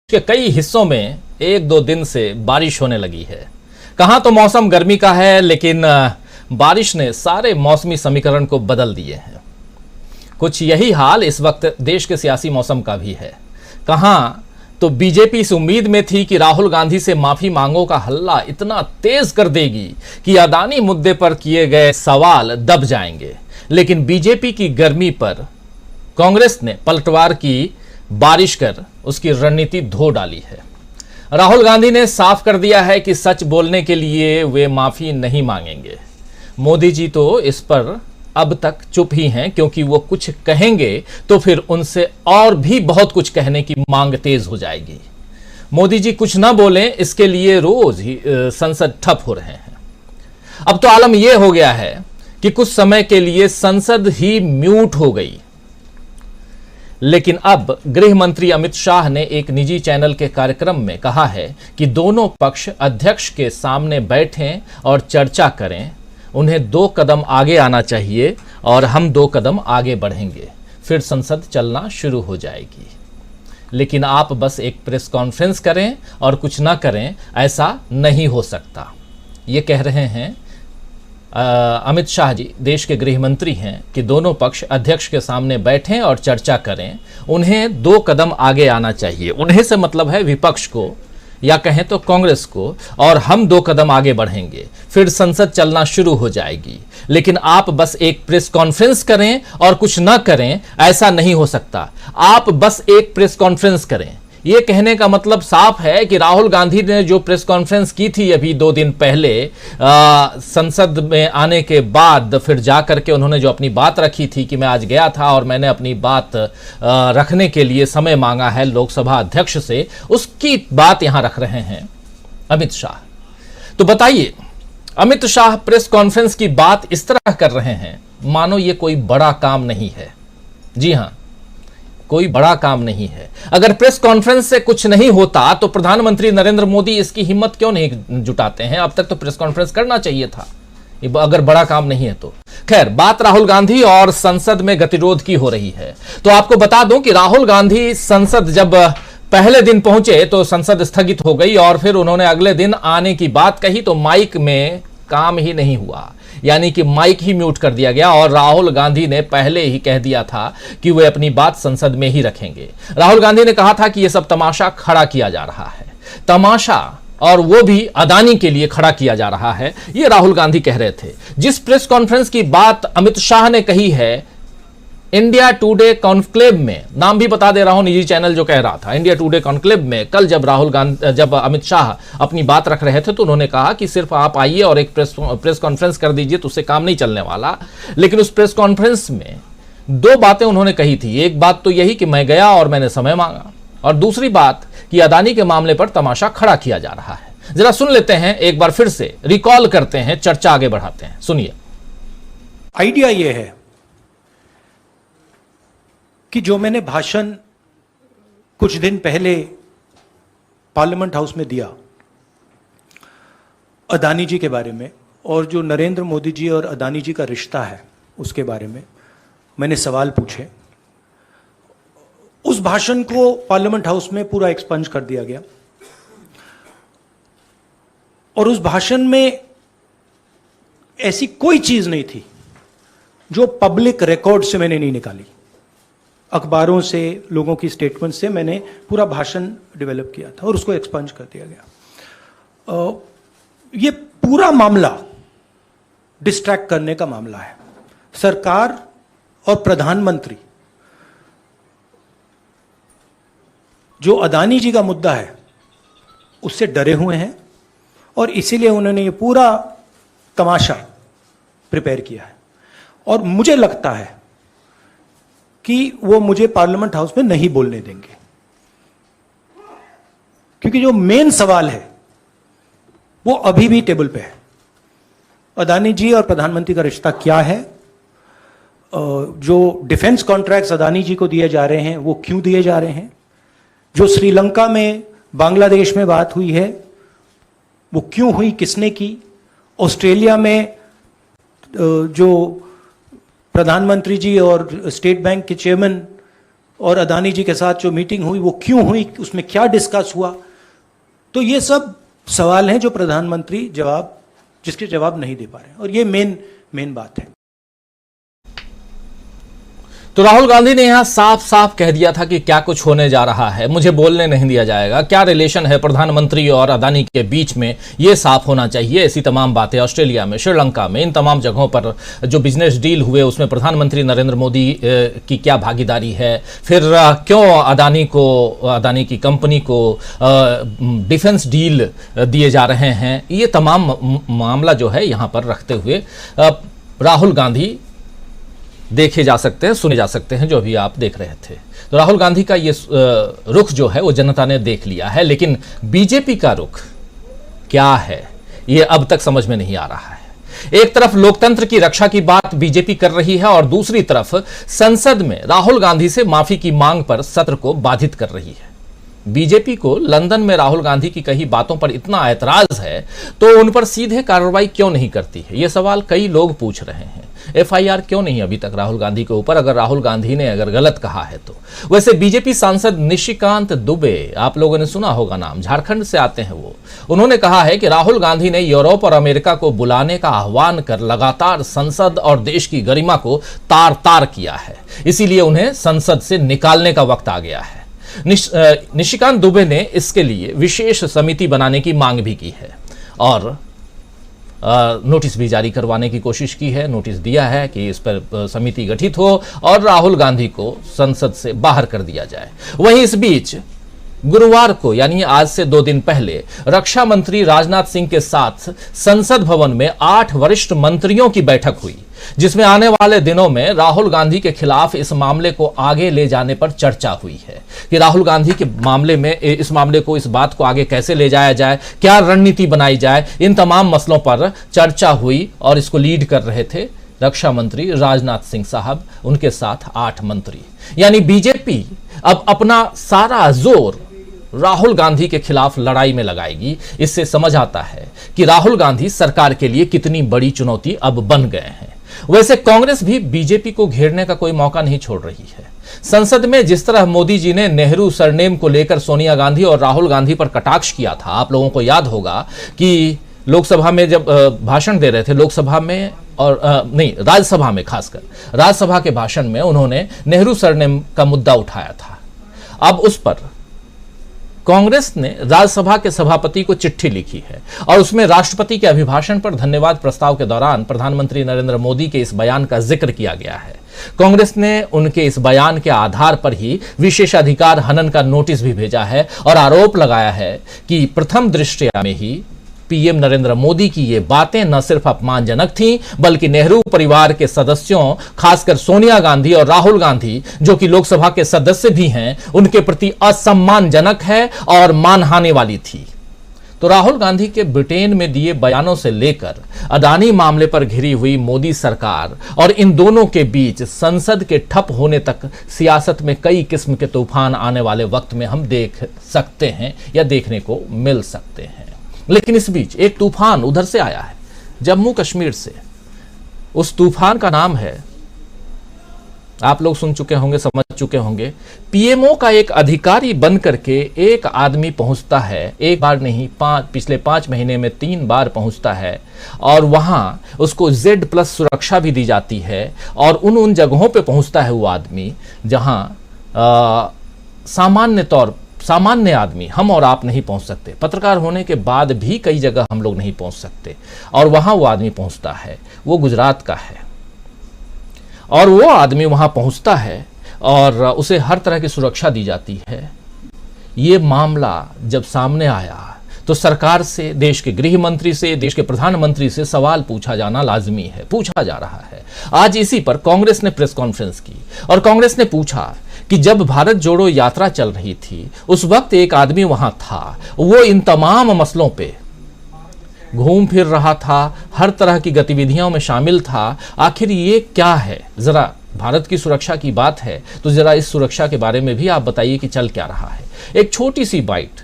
के कई हिस्सों में एक दो दिन से बारिश होने लगी है। कहां तो मौसम गर्मी का है, लेकिन बारिश ने सारे मौसमी समीकरण को बदल दिए हैं। कुछ यही हाल इस वक्त देश के सियासी मौसम का भी है। कहां तो बीजेपी इस उम्मीद में थी कि राहुल गांधी से माफी मांगों का हल्ला इतना तेज कर देगी कि अदानी मुद्दे पर किए गए सवाल दब जाएंगे, लेकिन बीजेपी की गर्मी पर कांग्रेस ने पलटवार की बारिश कर उसकी रणनीति धो डाली है। राहुल गांधी ने साफ कर दिया है कि सच बोलने के लिए वे माफी नहीं मांगेंगे। मोदी जी तो इस पर अब तक चुप ही हैं, क्योंकि वो कुछ कहेंगे तो फिर उनसे और भी बहुत कुछ कहने की मांग तेज हो जाएगी। मोदी जी कुछ ना बोलें, इसके लिए रोज ही संसद ठप हो रहे हैं। अब तो आलम यह हो गया है कि कुछ समय के लिए संसद ही म्यूट हो गई। लेकिन अब गृह मंत्री अमित शाह ने एक निजी चैनल के कार्यक्रम में कहा है कि दोनों पक्ष अध्यक्ष के सामने बैठें और चर्चा करें। उन्हें 2 कदम आगे आना चाहिए और हम 2 कदम आगे बढ़ेंगे, फिर संसद चलना शुरू हो जाएगी। लेकिन आप बस एक प्रेस कॉन्फ्रेंस करें और कुछ ना करें, ऐसा नहीं हो सकता। ये कह रहे हैं अमित शाह जी, देश के गृह मंत्री हैं, कि दोनों पक्ष अध्यक्ष के सामने बैठें और चर्चा करें। उन्हें 2 कदम आगे आना चाहिए। उन्हें से मतलब है विपक्ष को, या कहें तो कांग्रेस को, और हम 2 कदम आगे बढ़ेंगे, फिर संसद चलना शुरू हो जाएगी। लेकिन आप बस एक प्रेस कॉन्फ्रेंस करें और कुछ ना करें, ऐसा नहीं हो सकता। आप बस एक प्रेस कॉन्फ्रेंस करें। यह कहने का मतलब साफ है कि राहुल गांधी ने जो प्रेस कॉन्फ्रेंस की थी अभी 2 दिन पहले, संसद में आने के बाद फिर जाकर के उन्होंने जो अपनी बात रखी थी कि मैं आज गया था और मैंने अपनी बात रखने के लिए समय मांगा है लोकसभा अध्यक्ष से, उसकी बात यहां रख रहे हैं अमित शाह। तो बताइए, अमित शाह प्रेस कॉन्फ्रेंस की बात इस तरह कर रहे हैं मानो ये कोई बड़ा काम नहीं है। जी हां, कोई बड़ा काम नहीं है। अगर प्रेस कॉन्फ्रेंस से कुछ नहीं होता तो प्रधानमंत्री नरेंद्र मोदी इसकी हिम्मत क्यों नहीं जुटाते हैं? अब तक तो प्रेस कॉन्फ्रेंस करना चाहिए था, अगर बड़ा काम नहीं है तो। खैर, बात राहुल गांधी और संसद में गतिरोध की हो रही है। तो आपको बता दूं कि राहुल गांधी संसद जब पहले दिन पहुंचे तो संसद स्थगित हो गई, और फिर उन्होंने अगले दिन आने की बात कही तो माइक में काम ही नहीं हुआ, यानी कि माइक ही म्यूट कर दिया गया। और राहुल गांधी ने पहले ही कह दिया था कि वे अपनी बात संसद में ही रखेंगे। राहुल गांधी ने कहा था कि यह सब तमाशा खड़ा किया जा रहा है, तमाशा, और वो भी अदानी के लिए खड़ा किया जा रहा है, ये राहुल गांधी कह रहे थे। जिस प्रेस कॉन्फ्रेंस की बात अमित शाह ने कही है इंडिया टुडे कॉन्क्लेव में, नाम भी बता दे रहा हूं, निजी चैनल जो कह रहा था, इंडिया टुडे कॉन्क्लेव में कल जब अमित शाह अपनी बात रख रहे थे तो उन्होंने कहा कि सिर्फ आप आइए और एक प्रेस कॉन्फ्रेंस कर दीजिए तो उससे काम नहीं चलने वाला। लेकिन उस प्रेस कॉन्फ्रेंस में 2 बातें उन्होंने कही थी। एक बात तो यही कि मैं गया और मैंने समय मांगा, और दूसरी बात कि अदानी के मामले पर तमाशा खड़ा किया जा रहा है। जरा सुन लेते हैं, एक बार फिर से रिकॉल करते हैं, चर्चा आगे बढ़ाते हैं। सुनिए। आइडिया यह है कि जो मैंने भाषण कुछ दिन पहले पार्लियामेंट हाउस में दिया अदानी जी के बारे में, और जो नरेंद्र मोदी जी और अदानी जी का रिश्ता है उसके बारे में मैंने सवाल पूछे, उस भाषण को पार्लियामेंट हाउस में पूरा एक्सपंज कर दिया गया। और उस भाषण में ऐसी कोई चीज नहीं थी जो पब्लिक रिकॉर्ड से मैंने नहीं निकाली। अखबारों से, लोगों की स्टेटमेंट से मैंने पूरा भाषण डेवलप किया था और उसको एक्सपंज कर दिया गया। ये पूरा मामला डिस्ट्रैक्ट करने का मामला है। सरकार और प्रधानमंत्री जो अदानी जी का मुद्दा है उससे डरे हुए हैं, और इसीलिए उन्होंने ये पूरा तमाशा प्रिपेयर किया है। और मुझे लगता है कि वो मुझे पार्लियामेंट हाउस में नहीं बोलने देंगे, क्योंकि जो मेन सवाल है वो अभी भी टेबल पे है। अदानी जी और प्रधानमंत्री का रिश्ता क्या है? जो डिफेंस कॉन्ट्रैक्ट्स अदानी जी को दिए जा रहे हैं वो क्यों दिए जा रहे हैं? जो श्रीलंका में, बांग्लादेश में बात हुई है वो क्यों हुई, किसने की? ऑस्ट्रेलिया में जो प्रधानमंत्री जी और स्टेट बैंक के चेयरमैन और अदानी जी के साथ जो मीटिंग हुई वो क्यों हुई, उसमें क्या डिस्कस हुआ। तो ये सब सवाल हैं जो प्रधानमंत्री जिसके जवाब नहीं दे पा रहे हैं, और ये मेन बात है। तो राहुल गांधी ने यहां साफ साफ कह दिया था कि क्या कुछ होने जा रहा है, मुझे बोलने नहीं दिया जाएगा, क्या रिलेशन है प्रधानमंत्री और अदानी के बीच में, यह साफ होना चाहिए। ऐसी तमाम बातें ऑस्ट्रेलिया में, श्रीलंका में, इन तमाम जगहों पर जो बिजनेस डील हुए उसमें प्रधानमंत्री नरेंद्र मोदी की क्या भागीदारी है, फिर क्यों अदानी की कंपनी को डिफेंस डील दिए जा रहे हैं, ये तमाम मामला जो है यहां पर रखते हुए राहुल गांधी देखे जा सकते हैं, सुने जा सकते हैं, जो अभी आप देख रहे थे। तो राहुल गांधी का ये रुख जो है वो जनता ने देख लिया है, लेकिन बीजेपी का रुख क्या है ये अब तक समझ में नहीं आ रहा है। एक तरफ लोकतंत्र की रक्षा की बात बीजेपी कर रही है और दूसरी तरफ संसद में राहुल गांधी से माफी की मांग पर सत्र को बाधित कर रही है। बीजेपी को लंदन में राहुल गांधी की कही बातों पर इतना ऐतराज है तो उन पर सीधे कार्रवाई क्यों नहीं करती है, यह सवाल कई लोग पूछ रहे हैं। एफआईआर क्यों नहीं अभी तक राहुल गांधी के ऊपर, अगर राहुल गांधी ने गलत कहा है तो। वैसे बीजेपी सांसद निशिकांत दुबे, आप लोगों ने सुना होगा नाम, झारखंड से आते हैं वो, उन्होंने कहा है कि राहुल गांधी ने यूरोप और अमेरिका को बुलाने का आह्वान कर लगातार संसद और देश की गरिमा को तार तार किया है, इसीलिए उन्हें संसद से निकालने का वक्त आ गया है। निशिकांत दुबे ने इसके लिए विशेष समिति बनाने की मांग भी की है और नोटिस भी जारी करवाने की कोशिश की है, नोटिस दिया है कि इस पर समिति गठित हो और राहुल गांधी को संसद से बाहर कर दिया जाए। वहीं इस बीच गुरुवार को यानी आज से 2 दिन पहले रक्षा मंत्री राजनाथ सिंह के साथ संसद भवन में 8 वरिष्ठ मंत्रियों की बैठक हुई, जिसमें आने वाले दिनों में राहुल गांधी के खिलाफ इस मामले को आगे ले जाने पर चर्चा हुई है कि राहुल गांधी के मामले में इस बात को आगे कैसे ले जाया जाए, क्या रणनीति बनाई जाए, इन तमाम मसलों पर चर्चा हुई और इसको लीड कर रहे थे रक्षा मंत्री राजनाथ सिंह साहब, उनके साथ 8 मंत्री। यानी बीजेपी अब अपना सारा जोर राहुल गांधी के खिलाफ लड़ाई में लगाएगी। इससे समझ आता है कि राहुल गांधी सरकार के लिए कितनी बड़ी चुनौती अब बन गए हैं। वैसे कांग्रेस भी बीजेपी को घेरने का कोई मौका नहीं छोड़ रही है। संसद में जिस तरह मोदी जी ने नेहरू सरनेम को लेकर सोनिया गांधी और राहुल गांधी पर कटाक्ष किया था, आप लोगों को याद होगा कि लोकसभा में जब भाषण दे रहे थे, लोकसभा में और नहीं राज्यसभा में, खासकर राज्यसभा के भाषण में उन्होंने नेहरू सरनेम का मुद्दा उठाया था। अब उस पर कांग्रेस ने राज्यसभा के सभापति को चिट्ठी लिखी है और उसमें राष्ट्रपति के अभिभाषण पर धन्यवाद प्रस्ताव के दौरान प्रधानमंत्री नरेंद्र मोदी के इस बयान का जिक्र किया गया है। कांग्रेस ने उनके इस बयान के आधार पर ही विशेषाधिकार हनन का नोटिस भी भेजा है और आरोप लगाया है कि प्रथम दृष्टया में ही पीएम नरेंद्र मोदी की ये बातें न सिर्फ अपमानजनक थीं, बल्कि नेहरू परिवार के सदस्यों, खासकर सोनिया गांधी और राहुल गांधी, जो कि लोकसभा के सदस्य भी हैं, उनके प्रति असम्मानजनक है और मानहानि वाली थी। तो राहुल गांधी के ब्रिटेन में दिए बयानों से लेकर अदानी मामले पर घिरी हुई मोदी सरकार और इन दोनों के बीच संसद के ठप होने तक सियासत में कई किस्म के तूफान आने वाले वक्त में हम देख सकते हैं या देखने को मिल सकते हैं। लेकिन इस बीच एक तूफान उधर से आया है, जम्मू कश्मीर से। उस तूफान का नाम है, आप लोग सुन चुके होंगे, समझ चुके होंगे, पीएमओ का एक अधिकारी बन करके एक आदमी पहुंचता है, एक बार नहीं, पिछले 5 महीने में 3 बार पहुंचता है और वहां उसको Z+ सुरक्षा भी दी जाती है और उन जगहों पे पहुंचता है वो आदमी जहां सामान्य आदमी, हम और आप नहीं पहुंच सकते। पत्रकार होने के बाद भी कई जगह हम लोग नहीं पहुंच सकते और वहां वो आदमी पहुंचता है। वो गुजरात का है और वो आदमी वहां पहुंचता है और उसे हर तरह की सुरक्षा दी जाती है। ये मामला जब सामने आया तो सरकार से, देश के गृह मंत्री से, देश के प्रधानमंत्री से सवाल पूछा जाना लाजमी है, पूछा जा रहा है। आज इसी पर कांग्रेस ने प्रेस कॉन्फ्रेंस की और कांग्रेस ने पूछा कि जब भारत जोड़ो यात्रा चल रही थी उस वक्त एक आदमी वहां था, वो इन तमाम मसलों पे घूम फिर रहा था, हर तरह की गतिविधियों में शामिल था, आखिर ये क्या है? जरा भारत की सुरक्षा की बात है तो जरा इस सुरक्षा के बारे में भी आप बताइए कि चल क्या रहा है। एक छोटी सी बाइट,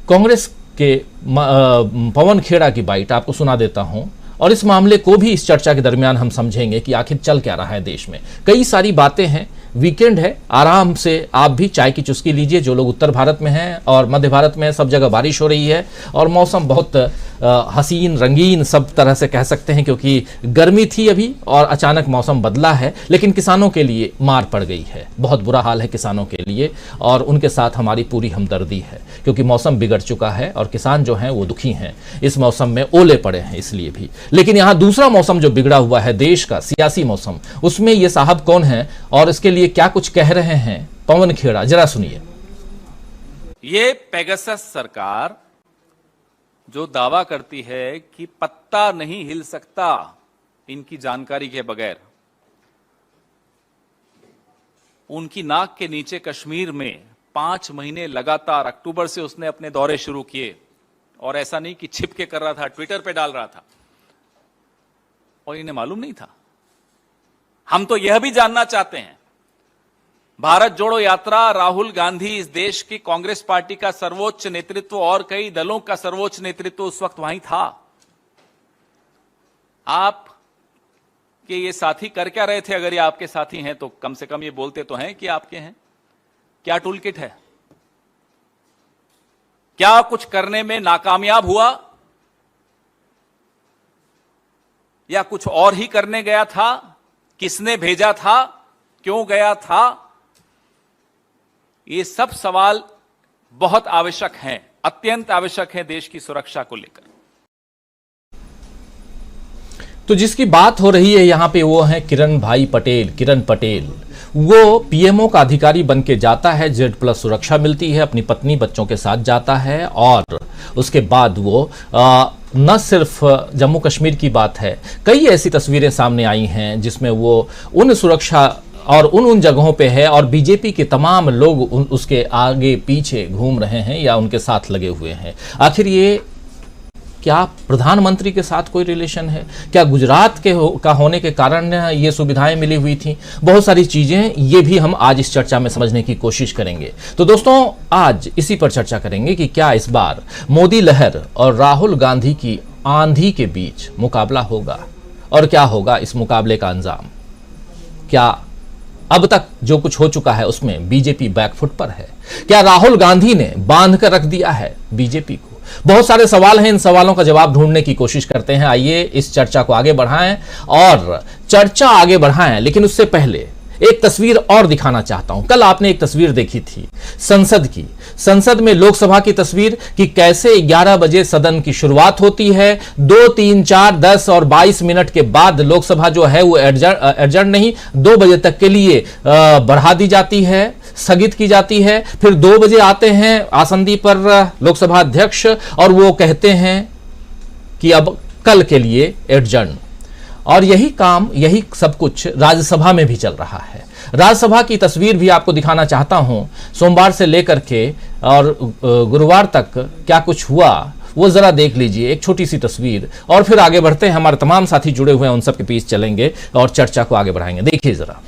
कांग्रेस के पवन खेड़ा की बाइट आपको सुना देता हूं और इस मामले को भी इस चर्चा के दरमियान हम समझेंगे कि आखिर चल क्या रहा है देश में। कई सारी बातें हैं वीकेंड है, आराम से आप भी चाय की चुस्की लीजिए। जो लोग उत्तर भारत में हैं और मध्य भारत में हैं, सब जगह बारिश हो रही है और मौसम बहुत हसीन रंगीन सब तरह से कह सकते हैं, क्योंकि गर्मी थी अभी और अचानक मौसम बदला है। लेकिन किसानों के लिए मार पड़ गई है, बहुत बुरा हाल है किसानों के लिए और उनके साथ हमारी पूरी हमदर्दी है, क्योंकि मौसम बिगड़ चुका है और किसान जो हैं वो दुखी हैं। इस मौसम में ओले पड़े हैं इसलिए भी। लेकिन यहाँ दूसरा मौसम जो बिगड़ा हुआ है, देश का सियासी मौसम, उसमें ये साहब कौन है और इसके लिए क्या कुछ कह रहे हैं, पवन खेड़ा, जरा सुनिए। ये पेगासस सरकार जो दावा करती है कि पत्ता नहीं हिल सकता इनकी जानकारी के बगैर, उनकी नाक के नीचे कश्मीर में 5 महीने लगातार, अक्टूबर से उसने अपने दौरे शुरू किए और ऐसा नहीं कि छिप के कर रहा था, ट्विटर पे डाल रहा था और इन्हें मालूम नहीं था। हम तो यह भी जानना चाहते हैं, भारत जोड़ो यात्रा, राहुल गांधी इस देश की कांग्रेस पार्टी का सर्वोच्च नेतृत्व और कई दलों का सर्वोच्च नेतृत्व उस वक्त वहीं था। आप के ये साथी कर क्या रहे थे? अगर ये आपके साथी हैं तो कम से कम ये बोलते तो हैं कि आपके हैं। क्या टूल किट है? क्या कुछ करने में नाकामयाब हुआ या कुछ और ही करने गया था? किसने भेजा था? क्यों गया था? ये सब सवाल बहुत आवश्यक हैं, अत्यंत आवश्यक हैं देश की सुरक्षा को लेकर। तो जिसकी बात हो रही है यहां पे वो है किरण पटेल। वो पीएमओ का अधिकारी बन के जाता है, Z+ सुरक्षा मिलती है, अपनी पत्नी बच्चों के साथ जाता है और उसके बाद वो न सिर्फ जम्मू कश्मीर की बात है, कई ऐसी तस्वीरें सामने आई हैं जिसमें वो उन सुरक्षा और उन जगहों पे है और बीजेपी के तमाम लोग उसके आगे पीछे घूम रहे हैं या उनके साथ लगे हुए हैं। आखिर ये क्या प्रधानमंत्री के साथ कोई रिलेशन है? क्या गुजरात का होने के कारण ये सुविधाएं मिली हुई थी? बहुत सारी चीजें ये भी हम आज इस चर्चा में समझने की कोशिश करेंगे। तो दोस्तों, आज इसी पर चर्चा करेंगे कि क्या इस बार मोदी लहर और राहुल गांधी की आंधी के बीच मुकाबला होगा और क्या होगा इस मुकाबले का अंजाम? क्या अब तक जो कुछ हो चुका है उसमें बीजेपी बैकफुट पर है? क्या राहुल गांधी ने बांध कर रख दिया है बीजेपी को? बहुत सारे सवाल हैं, इन सवालों का जवाब ढूंढने की कोशिश करते हैं। आइए इस चर्चा को आगे बढ़ाएं और चर्चा आगे बढ़ाएं, लेकिन उससे पहले एक तस्वीर और दिखाना चाहता हूं। कल आपने एक तस्वीर देखी थी संसद में लोकसभा की तस्वीर कि कैसे 11 बजे सदन की शुरुआत होती है, 2, 3, 4, 10 और 22 मिनट के बाद लोकसभा जो है वो एडजर्न नहीं 2 बजे तक के लिए बढ़ा दी जाती है, स्थगित की जाती है। फिर 2 बजे आते हैं आसंदी पर लोकसभा अध्यक्ष और वो कहते हैं कि अब कल के लिए एडजर्न। और यही सब कुछ राज्यसभा में भी चल रहा है। राज्यसभा की तस्वीर भी आपको दिखाना चाहता हूं, सोमवार से लेकर के और गुरुवार तक क्या कुछ हुआ वो जरा देख लीजिए, एक छोटी सी तस्वीर, और फिर आगे बढ़ते हैं। हमारे तमाम साथी जुड़े हुए हैं, उन सब के बीच चलेंगे और चर्चा को आगे बढ़ाएंगे। देखिए जरा।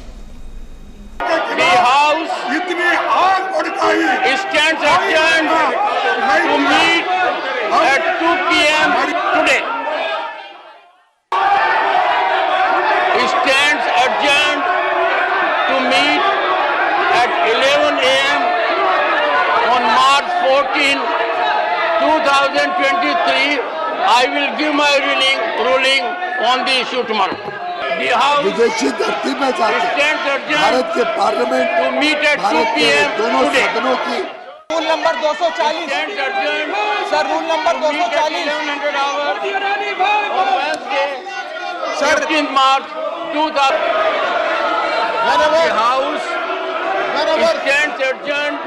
I will give my ruling on the issue tomorrow. The House विदेशी धरती में जाकर भारत के parliament to meet at 2 p.m. दोनों today. सदनों की rule number 240 sir, rule number 240 1100 hours on Wednesday, 15th March 2000. The House stands adjourned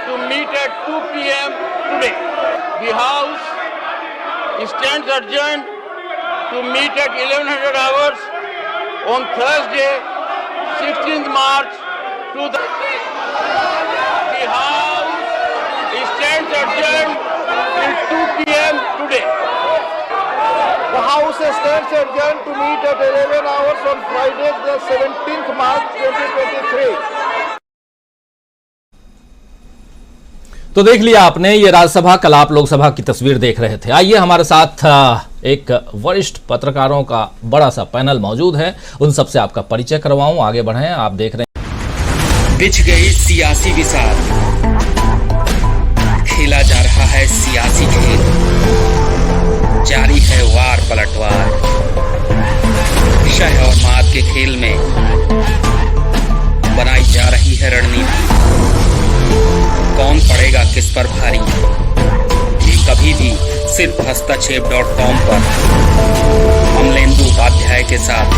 to meet at 2 p.m. today. The House stands adjourned to meet at 1100 hours on Thursday, 16th March 2000. The House stands adjourned till 2 p.m. today. The House stands adjourned to meet at 11 hours on Friday, the 17th March 2023. तो देख लिया आपने ये राज्यसभा, कल आप लोकसभा की तस्वीर देख रहे थे। आइए हमारे साथ एक वरिष्ठ पत्रकारों का बड़ा सा पैनल मौजूद है, उन सबसे आपका परिचय करवाऊं, आगे बढ़ें। आप देख रहे हैं बिछ गई सियासी विसार, खेला जा रहा है सियासी खेल, जारी है वार पलटवार। शह और मात के खेल में बनाई जा रही है रणनीति, कौन पड़ेगा किस पर भारी, ये कभी भी सिर्फ hastachep.com पर अमलेंदु उपाध्याय के साथ।